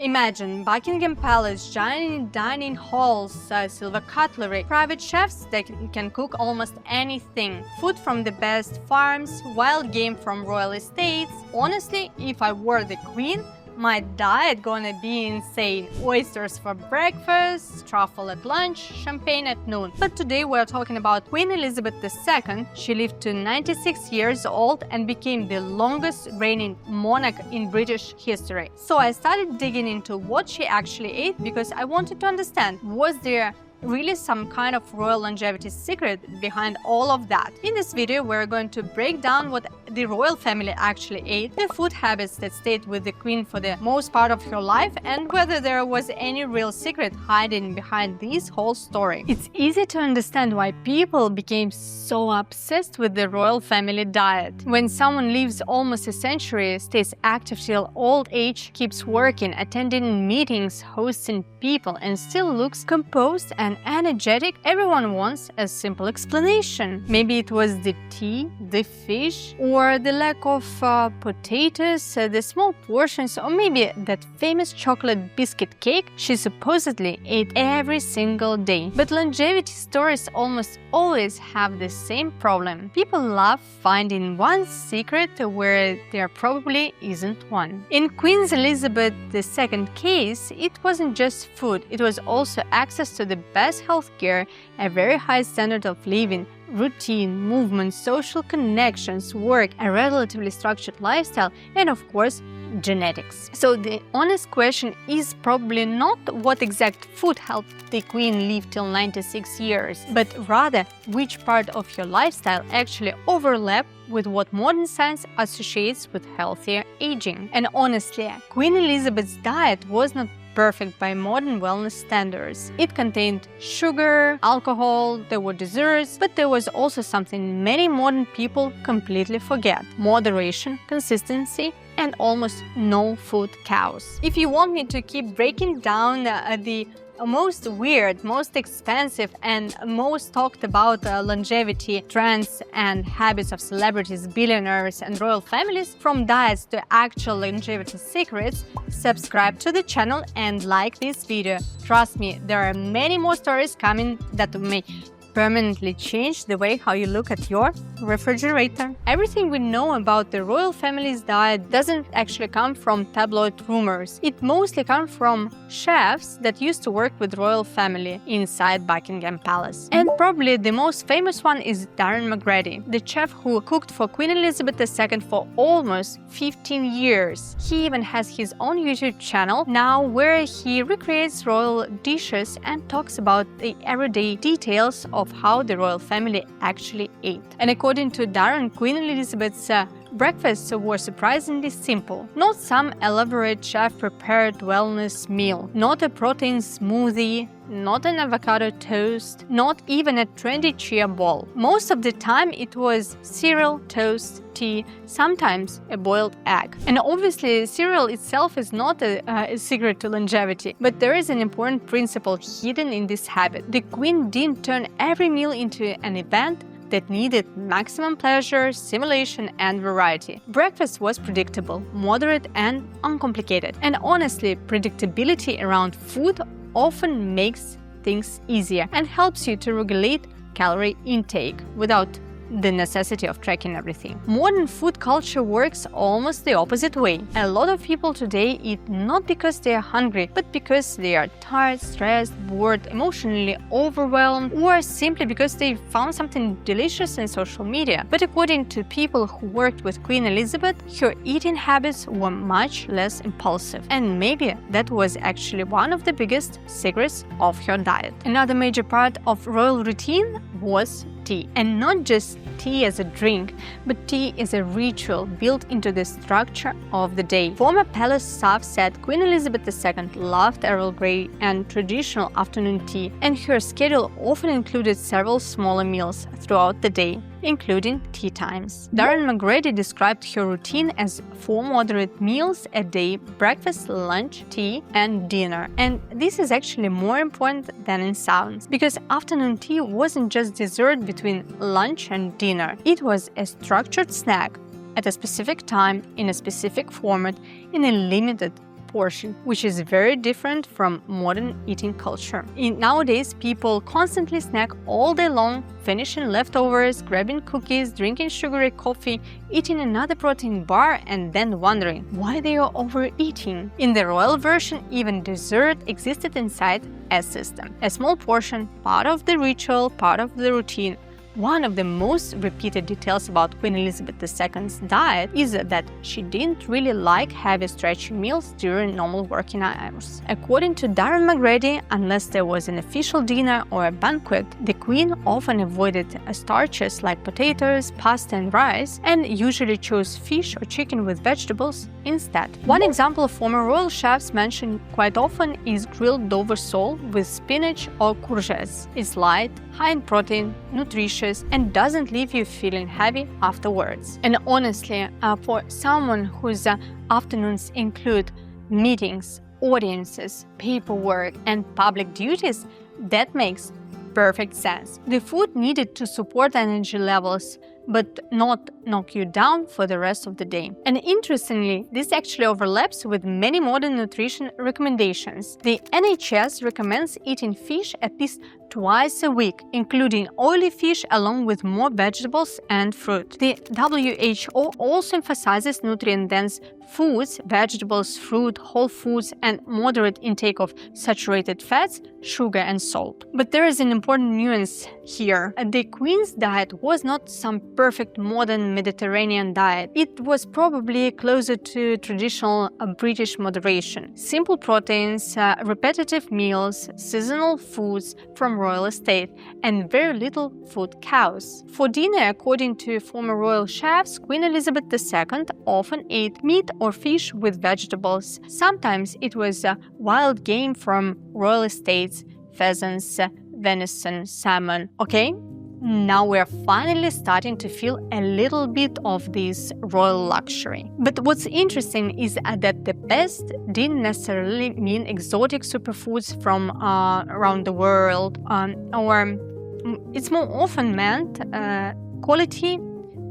Imagine Buckingham Palace, giant dining halls, silver cutlery, private chefs that can cook almost anything, food from the best farms, wild game from royal estates. Honestly, if I were the queen, my diet gonna be insane. Oysters for breakfast, truffle at lunch, champagne at noon. But today we're talking about Queen Elizabeth II. She lived to 96 years old and became the longest reigning monarch in British history. So I started digging into what she actually ate because I wanted to understand, was there really some kind of royal longevity secret behind all of that? In this video, we're going to break down what the royal family actually ate, the food habits that stayed with the queen for the most part of her life, and whether there was any real secret hiding behind this whole story. It's easy to understand why people became so obsessed with the royal family diet. When someone lives almost a century, stays active till old age, keeps working, attending meetings, hosting people, and still looks composed and energetic, everyone wants a simple explanation. Maybe it was the tea, the fish, or the lack of potatoes, the small portions, or maybe that famous chocolate biscuit cake she supposedly ate every single day. But longevity stories almost always have the same problem. People love finding one secret where there probably isn't one. In Queen Elizabeth II case, it wasn't just food, it was also access to the best healthcare, a very high standard of living, routine, movement, social connections, work, a relatively structured lifestyle, and of course, genetics. So the honest question is probably not what exact food helped the queen live till 96 years, but rather which part of your lifestyle actually overlap with what modern science associates with healthier aging. And honestly, Queen Elizabeth's diet was not perfect by modern wellness standards. It contained sugar, alcohol, there were desserts, but there was also something many modern people completely forget: moderation, consistency, and almost no food chaos. If you want me to keep breaking down the most weird, most expensive, and most talked about longevity trends and habits of celebrities, billionaires, and royal families, from diets to actual longevity secrets, subscribe to the channel and like this video. Trust me, there are many more stories coming that may permanently change the way how you look at your refrigerator. Everything we know about the royal family's diet doesn't actually come from tabloid rumors. It mostly comes from chefs that used to work with royal family inside Buckingham Palace. And probably the most famous one is Darren McGrady, the chef who cooked for Queen Elizabeth II for almost 15 years. He even has his own YouTube channel now where he recreates royal dishes and talks about the everyday details of how the royal family actually ate. And according to Darren, Queen Elizabeth's breakfasts were surprisingly simple. Not some elaborate chef-prepared wellness meal, not a protein smoothie, not an avocado toast, not even a trendy chia bowl. Most of the time it was cereal, toast, tea, sometimes a boiled egg. And obviously cereal itself is not a secret to longevity, but there is an important principle hidden in this habit. The queen didn't turn every meal into an event that needed maximum pleasure, stimulation, and variety. Breakfast was predictable, moderate, and uncomplicated. And honestly, predictability around food often makes things easier and helps you to regulate calorie intake without the necessity of tracking everything. Modern food culture works almost the opposite way. A lot of people today eat not because they are hungry, but because they are tired, stressed, bored, emotionally overwhelmed, or simply because they found something delicious in social media. But according to people who worked with Queen Elizabeth, her eating habits were much less impulsive. And maybe that was actually one of the biggest secrets of her diet. Another major part of royal routine was tea. And not just tea as a drink, but tea is a ritual built into the structure of the day. Former palace staff said Queen Elizabeth II loved Earl Grey and traditional afternoon tea, and her schedule often included several smaller meals throughout the day, including tea times. Darren McGrady described her routine as 4 moderate meals a day: breakfast, lunch, tea, and dinner. And this is actually more important than it sounds, because afternoon tea wasn't just dessert between lunch and dinner. It was a structured snack at a specific time, in a specific format, in a limited portion, which is very different from modern eating culture. Nowadays, people constantly snack all day long, finishing leftovers, grabbing cookies, drinking sugary coffee, eating another protein bar, and then wondering why they are overeating. In the royal version, even dessert existed inside a system. A small portion, part of the ritual, part of the routine. One of the most repeated details about Queen Elizabeth II's diet is that she didn't really like heavy stretchy meals during normal working hours. According to Darren McGrady, unless there was an official dinner or a banquet, the Queen often avoided starches like potatoes, pasta and rice, and usually chose fish or chicken with vegetables instead. One example of former royal chefs mentioned quite often is grilled Dover sole with spinach or courgettes. It's light, high in protein, nutritious, and doesn't leave you feeling heavy afterwards. And honestly, for someone whose afternoons include meetings, audiences, paperwork, and public duties, that makes perfect sense. The food needed to support energy levels, but not knock you down for the rest of the day. And interestingly, this actually overlaps with many modern nutrition recommendations. The NHS recommends eating fish at least twice a week, including oily fish along with more vegetables and fruit. The WHO also emphasizes nutrient-dense foods, vegetables, fruit, whole foods, and moderate intake of saturated fats, sugar, and salt. But there is an important nuance here. The Queen's diet was not some perfect modern Mediterranean diet. It was probably closer to traditional British moderation. Simple proteins, repetitive meals, seasonal foods from royal estate, and very little food chaos. For dinner, according to former royal chefs, Queen Elizabeth II often ate meat or fish with vegetables. Sometimes it was wild game from royal estates, pheasants, venison, salmon. Okay, now we're finally starting to feel a little bit of this royal luxury. But what's interesting is that the best didn't necessarily mean exotic superfoods from around the world, or it's more often meant quality,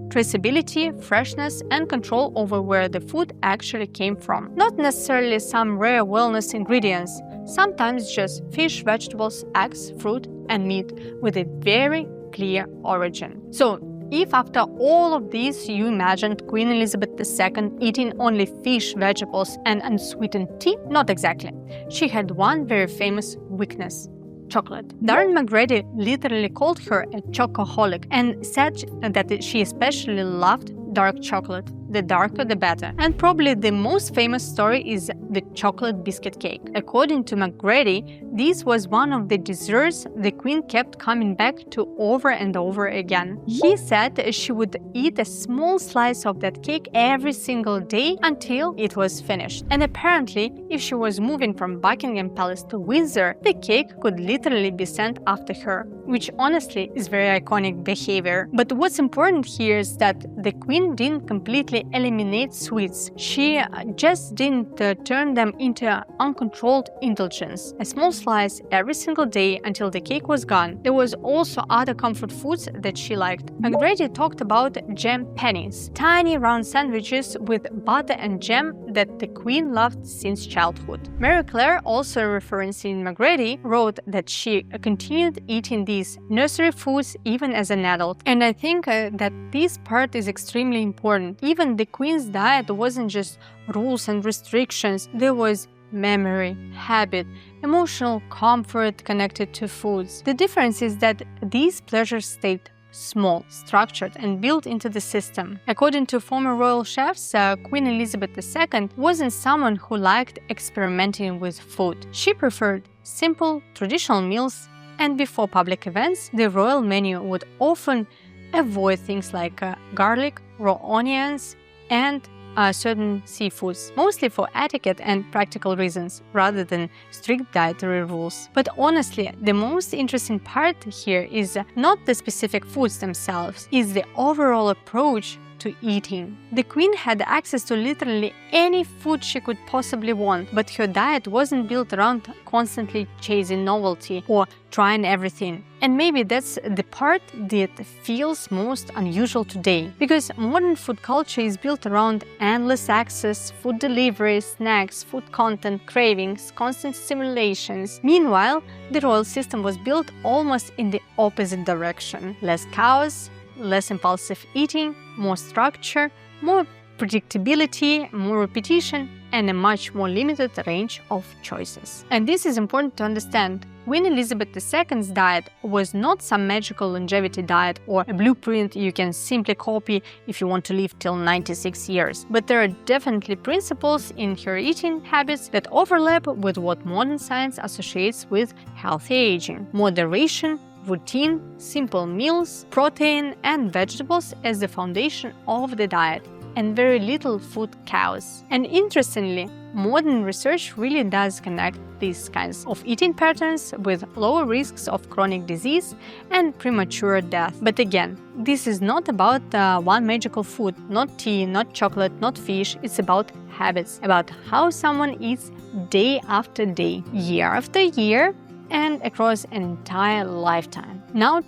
traceability, freshness, and control over where the food actually came from. Not necessarily some rare wellness ingredients, sometimes just fish, vegetables, eggs, fruit, and meat with a very clear origin. So, if after all of this you imagined Queen Elizabeth II eating only fish, vegetables, and unsweetened tea, not exactly. She had one very famous weakness: chocolate. Darren McGrady literally called her a chocoholic and said that she especially loved dark chocolate. The darker, the better. And probably the most famous story is the chocolate biscuit cake. According to McGrady, this was one of the desserts the Queen kept coming back to over and over again. He said she would eat a small slice of that cake every single day until it was finished. And apparently, if she was moving from Buckingham Palace to Windsor, the cake could literally be sent after her, which honestly is very iconic behavior. But what's important here is that the Queen didn't completely eliminate sweets. She just didn't turn them into uncontrolled indulgence. A small slice every single day until the cake was gone. There was also other comfort foods that she liked. McGrady talked about jam pennies, tiny round sandwiches with butter and jam that the Queen loved since childhood. Mary Claire, also referencing McGrady, wrote that she continued eating these nursery foods even as an adult. And I think that this part is extremely important. Even the Queen's diet wasn't just rules and restrictions. There was memory, habit, emotional comfort connected to foods. The difference is that these pleasures stayed small, structured, and built into the system. According to former royal chefs, Queen Elizabeth II wasn't someone who liked experimenting with food. She preferred simple, traditional meals, and before public events, the royal menu would often avoid things like garlic, raw onions, and certain seafoods, mostly for etiquette and practical reasons, rather than strict dietary rules. But honestly, the most interesting part here is not the specific foods themselves, is the overall approach to eating. The queen had access to literally any food she could possibly want, but her diet wasn't built around constantly chasing novelty or trying everything. And maybe that's the part that feels most unusual today, because modern food culture is built around endless access, food delivery, snacks, food content, cravings, constant stimulations. Meanwhile, the royal system was built almost in the opposite direction. Less chaos, less impulsive eating, more structure, more predictability, more repetition, and a much more limited range of choices. And this is important to understand. Queen Elizabeth II's diet was not some magical longevity diet or a blueprint you can simply copy if you want to live till 96 years. But there are definitely principles in her eating habits that overlap with what modern science associates with healthy aging. Moderation, routine, simple meals, protein and vegetables as the foundation of the diet, and very little food chaos. And interestingly, modern research really does connect these kinds of eating patterns with lower risks of chronic disease and premature death. But again, this is not about one magical food, not tea, not chocolate, not fish. It's about habits, about how someone eats day after day, year after year, and across an entire lifetime. Now,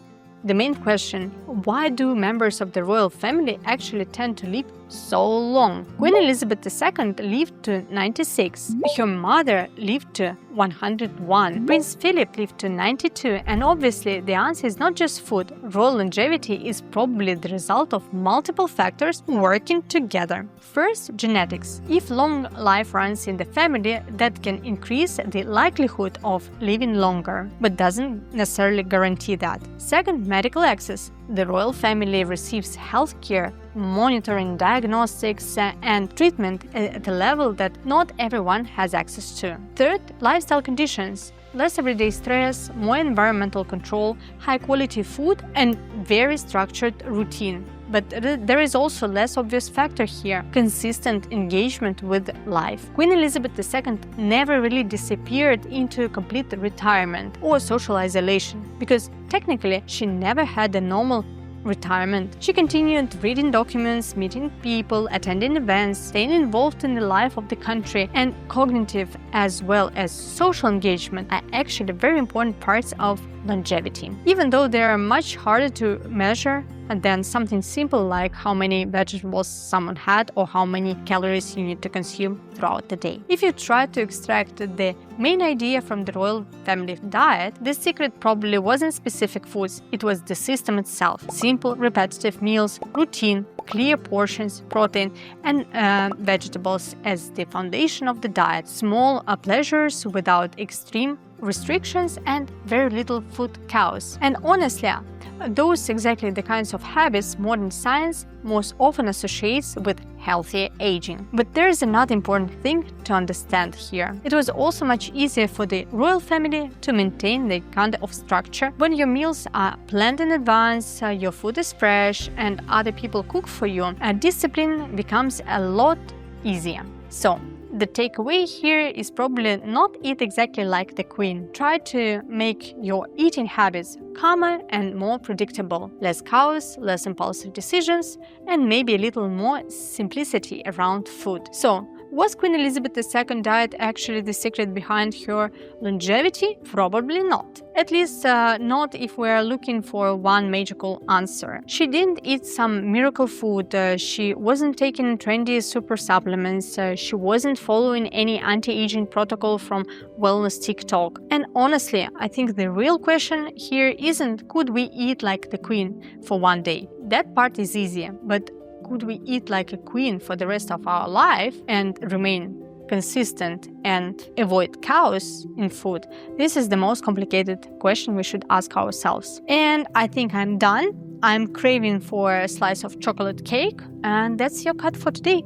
the main question: why do members of the royal family actually tend to live so long? Queen Elizabeth II lived to 96, her mother lived to 101, Prince Philip lived to 92, and obviously the answer is not just food. Royal longevity is probably the result of multiple factors working together. First, genetics. If long life runs in the family, that can increase the likelihood of living longer, but doesn't necessarily guarantee that. Second, medical access. The royal family receives healthcare, monitoring, diagnostics, and treatment at a level that not everyone has access to. Third, lifestyle conditions. Less everyday stress, more environmental control, high-quality food, and very structured routine. But there is also a less obvious factor here: consistent engagement with life. Queen Elizabeth II never really disappeared into complete retirement or social isolation, because technically she never had a normal retirement. She continued reading documents, meeting people, attending events, staying involved in the life of the country, and cognitive as well as social engagement are actually very important parts of longevity. Even though they are much harder to measure than something simple like how many vegetables someone had or how many calories you need to consume throughout the day. If you try to extract the main idea from the royal family diet, the secret probably wasn't specific foods, it was the system itself. Simple, repetitive meals, routine, clear portions, protein, and vegetables as the foundation of the diet. Small pleasures without extreme restrictions and very little food chaos. And honestly, those exactly the kinds of habits modern science most often associates with healthy aging. But there is another important thing to understand here. It was also much easier for the royal family to maintain the kind of structure when your meals are planned in advance, your food is fresh, and other people cook for you. Discipline becomes a lot easier. So, the takeaway here is probably not eat exactly like the queen. Try to make your eating habits calmer and more predictable. Less chaos, less impulsive decisions, and maybe a little more simplicity around food. So, was Queen Elizabeth II diet actually the secret behind her longevity? Probably not. At least not if we're looking for one magical answer. She didn't eat some miracle food, she wasn't taking trendy super supplements, she wasn't following any anti-aging protocol from wellness TikTok. And honestly, I think the real question here isn't could we eat like the queen for one day? That part is easy, but could we eat like a queen for the rest of our life and remain consistent and avoid chaos in food? This is the most complicated question we should ask ourselves. And I think I'm done. I'm craving for a slice of chocolate cake, and that's your cut for today.